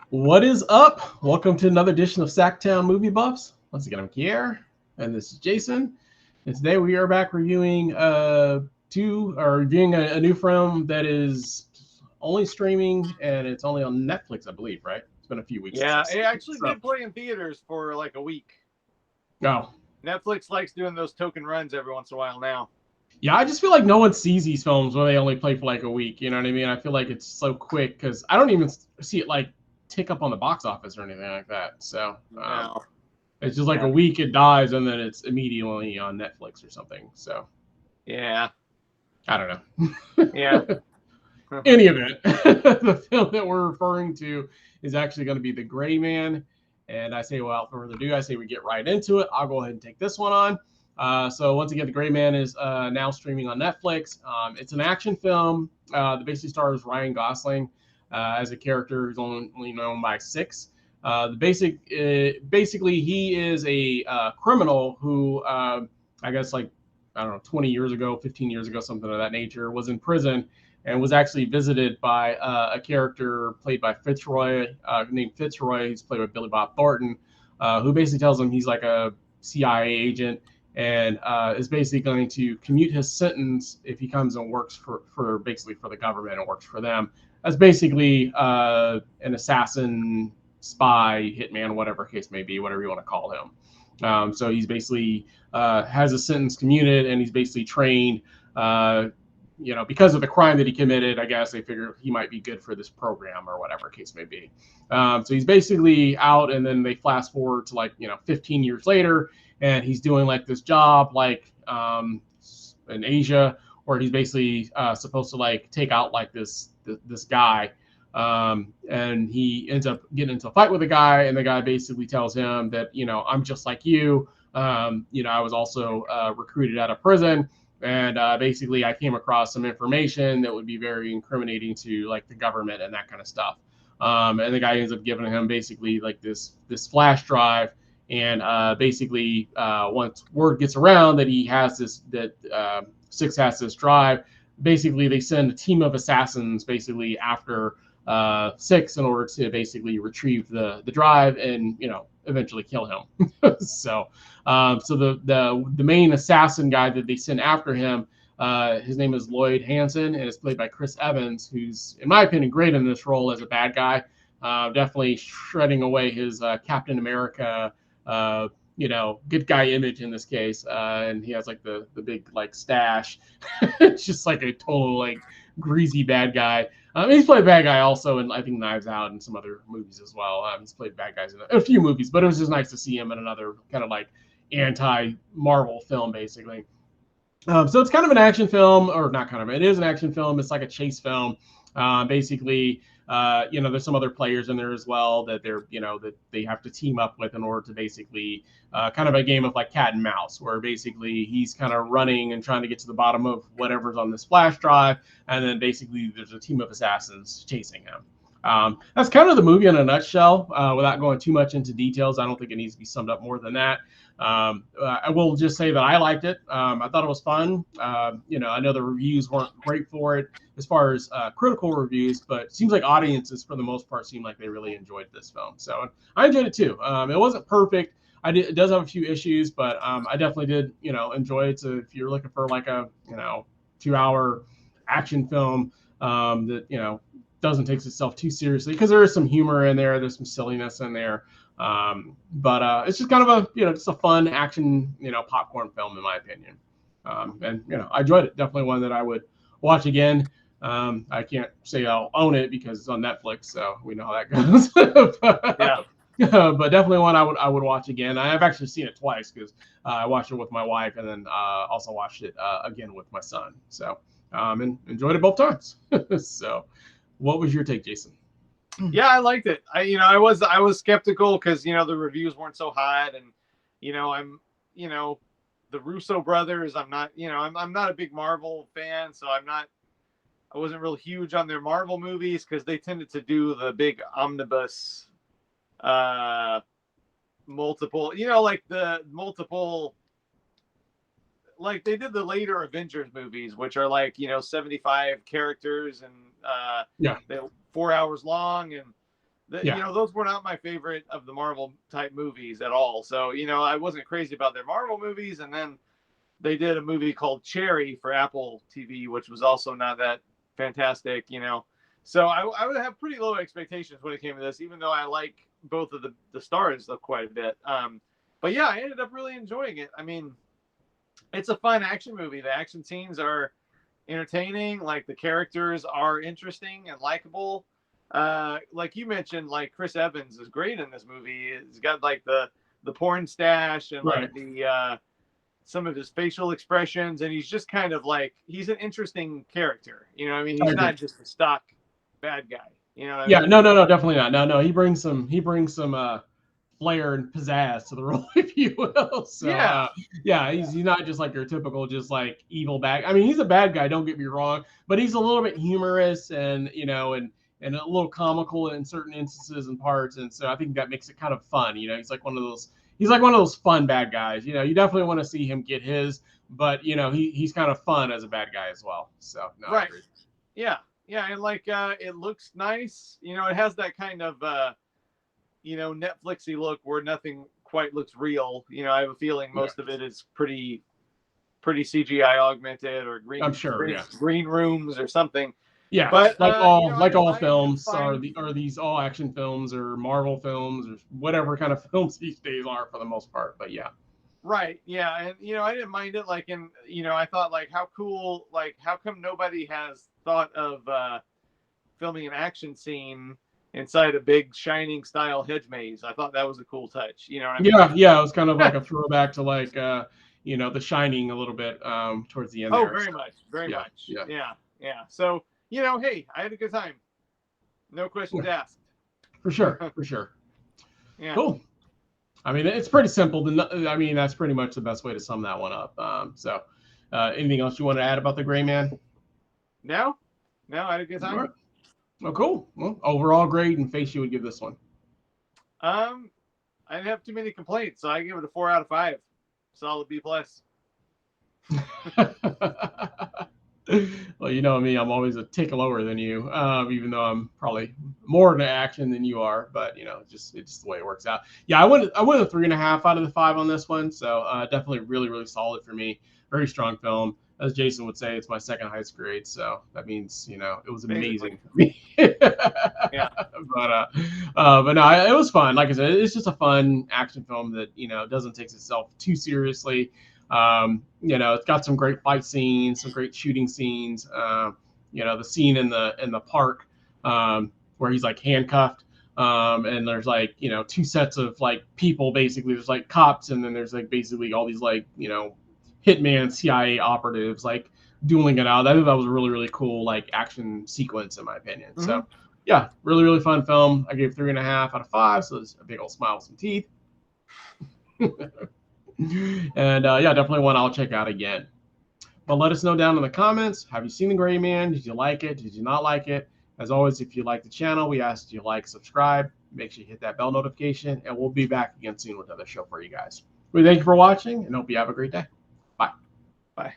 What is up? Welcome to another edition of SacTown Movie Buffs. Once again, I'm Kier, and this is Jason. And today we are back reviewing a new film that is only streaming and it's only on Netflix, I believe. Right? It's been a few weeks since Yeah, I've it seen it. actually So, did play in theaters for like a week. no, Netflix likes doing those token runs every once in a while now. yeah, I just feel like no one sees these films when they only play for like a week. You know what I mean? I feel like it's so quick because I don't even see it like tick up on the box office or anything like that. So, No. it's just like a Yeah. week it dies and then it's immediately on Netflix or something. So Yeah. I don't Yeah. know. Any event, the film that we're referring to is actually going to be The Gray Man. And I say, without further ado, I say we get right into it. I'll go ahead and take this one on. So once again, The Gray Man is now streaming on Netflix. It's an action film that basically stars Ryan Gosling as a character who's only known by six. Basically, he is a criminal who, I guess, like I don't know, 20 years ago, 15 years ago, something of that nature, was in prison and was actually visited by a character played by Fitzroy, named Fitzroy. He's played by Billy Bob Thornton, who basically tells him he's like a CIA agent and is basically going to commute his sentence if he comes and works for basically for the government and works for them. That's basically an assassin, spy, hitman, whatever case may be, whatever you want to call him. So he's basically has a sentence commuted, and he's basically trained. Because of the crime that he committed, I guess they figure he might be good for this program or whatever case may be. So he's basically out, and then they fast forward to 15 years later, and he's doing like this job in Asia, where he's basically supposed to like take out like this guy. And he ends up getting into a fight with a guy, and the guy basically tells him that, I'm just like you. I was also recruited out of prison, and basically I came across some information that would be very incriminating to like the government and that kind of stuff. And the guy ends up giving him basically like this flash drive, and basically once word gets around that he has Six has this drive, basically they send a team of assassins basically after Six in order to basically retrieve the drive and eventually kill him. So the main assassin guy that they send after him, his name is Lloyd Hansen, and it's played by Chris Evans, who's in my opinion great in this role as a bad guy. Definitely shredding away his Captain America, good guy image in this case. And he has like the big like stash. It's just like a total like greasy bad guy. He's played bad guy also in I think Knives Out and some other movies as well. He's played bad guys in a few movies, but it was just nice to see him in another kind of like anti-Marvel film, basically. So it's kind of an action film, or not kind of. It is an action film. It's like a chase film. Basically, there's some other players in there as well that that they have to team up with in order to basically kind of a game of like cat and mouse, where basically he's kind of running and trying to get to the bottom of whatever's on this flash drive, and then basically there's a team of assassins chasing him. That's kind of the movie in a nutshell. Without going too much into details, I don't think it needs to be summed up more than that. I will just say that I liked it. I thought it was fun. I know the reviews weren't great for it as far as critical reviews, but it seems like audiences, for the most part, seem like they really enjoyed this film. So I enjoyed it too. It wasn't perfect. It does have a few issues, but I definitely did, enjoy it. So if you're looking for like a, 2 hour action film that, doesn't take itself too seriously, because there is some humor in there. There's some silliness in there. But it's just kind of just a fun action, popcorn film in my opinion. And I enjoyed it. Definitely one that I would watch again. I can't say I'll own it because it's on Netflix, so we know how that goes. Yeah. But definitely one I would watch again. I have actually seen it twice because I watched it with my wife and then also watched it again with my son. So and enjoyed it both times. So, what was your take, Jason? Yeah, I liked it. I was skeptical because the reviews weren't so hot, and I'm the Russo brothers. I'm not I'm not a big Marvel fan, so I wasn't real huge on their Marvel movies because they tended to do the big omnibus uh multiple, like the multiple, like they did the later Avengers movies, which are like 75 characters and Yeah. they're 4 hours long, and Yeah. You know, those were not my favorite of the Marvel type movies at all. So, you know, I wasn't crazy about their Marvel movies. And then they did a movie called Cherry for Apple TV, which was also not that fantastic, you know. So I would have pretty low expectations when it came to this, even though I like both of the stars quite a bit. But yeah, I ended up really enjoying it. I mean, it's a fun action movie. The action scenes are entertaining. Like the characters are interesting and likable. Like you mentioned, like Chris Evans is great in this movie. He's got like the porn stash and like the some of his facial expressions, and he's just kind of like he's an interesting character. You know what I mean? He's not just a stock bad guy. You know what I mean? No, definitely not. No, he brings some flair and pizzazz to the role, if you will. So he's not just like your typical just like evil bad. I mean, he's a bad guy, don't get me wrong, but he's a little bit humorous and you know and a little comical in certain instances and parts, and so I think that makes it kind of fun. You know, he's like one of those fun bad guys. You know, you definitely want to see him get his, but you know, he's kind of fun as a bad guy as well. So no, right, yeah, and like it looks nice. You know, it has that kind of you know, Netflixy look where nothing quite looks real. You know, I have a feeling most of it is pretty CGI augmented or green rooms or something. Yeah, but like all you know, all films are these all action films or Marvel films or whatever kind of films these days are for the most part. But yeah. Right. Yeah. And, you know, I didn't mind it. Like, and, you know, I thought, like, how cool, like, how come nobody has thought of filming an action scene inside a big Shining style hedge maze? I thought that was a cool touch. You know what I mean? Yeah. It was kind of like a throwback to like, you know, The Shining a little bit towards the end. Oh, very much. Yeah. So, you know, hey, I had a good time. No questions asked. For sure. Yeah. Cool. I mean, it's pretty simple. I mean, that's pretty much the best way to sum that one up. So, anything else you want to add about The Gray Man? No, I had a good time. Right. Oh, cool. Well, overall grade and face you would give this one? I didn't have too many complaints, so I give it a 4 out of 5. Solid B+. Well, you know me, I'm always a tick lower than you, even though I'm probably more into action than you are. But you know, it's just the way it works out. Yeah, I went a 3.5 out of the 5 on this one, so definitely really solid for me. Very strong film. As Jason would say, it's my second highest grade, so that means you know it was amazing for me. Yeah. But no, it was fun. Like I said, it's just a fun action film that you know doesn't take itself too seriously. You know, it's got some great fight scenes, some great shooting scenes. You know, the scene in the park where he's like handcuffed, and there's like you know 2 sets of like people basically. There's like cops, and then there's like basically all these like you know hitman CIA operatives like dueling it out. I think that was a really cool like action sequence in my opinion. Mm-hmm. So yeah, really fun film. I gave 3.5 out of 5, so it's a big old smile with some teeth. And yeah, definitely one I'll check out again. But let us know down in the comments. Have you seen The Gray Man? Did you like it? Did you not like it? As always, if you like the channel, we ask that you like, subscribe, make sure you hit that bell notification, and we'll be back again soon with another show for you guys. We thank you for watching and hope you have a great day. Bye.